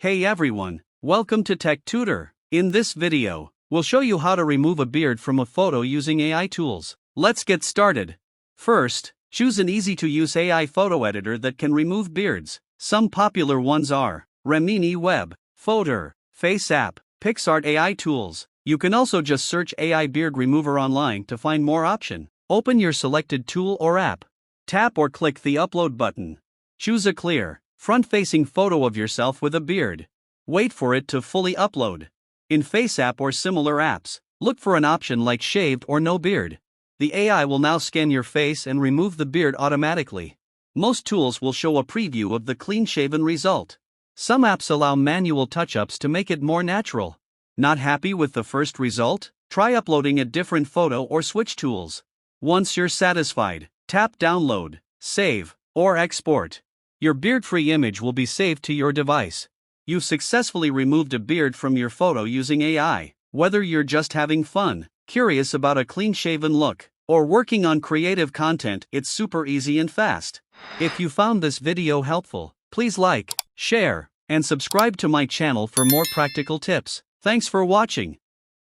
Hey everyone, welcome to Tech Tutor. In this video, we'll show you how to remove a beard from a photo using AI tools. Let's get started. First, choose an easy-to-use AI photo editor that can remove beards. Some popular ones are Remini Web, Fotor, FaceApp, Picsart AI tools. You can also just search AI beard remover online to find more options. Open your selected tool or app. Tap or click the upload button. Choose a clear, front-facing photo of yourself with a beard. Wait for it to fully upload. In FaceApp or similar apps, look for an option like shaved or no beard. The AI will now scan your face and remove the beard automatically. Most tools will show a preview of the clean-shaven result. Some apps allow manual touch-ups to make it more natural. Not happy with the first result? Try uploading a different photo or switch tools. Once you're satisfied, tap Download, Save, or Export. Your beard-free image will be saved to your device. You've successfully removed a beard from your photo using AI. Whether you're just having fun, curious about a clean-shaven look, or working on creative content, it's super easy and fast. If you found this video helpful, please like, share, and subscribe to my channel for more practical tips. Thanks for watching.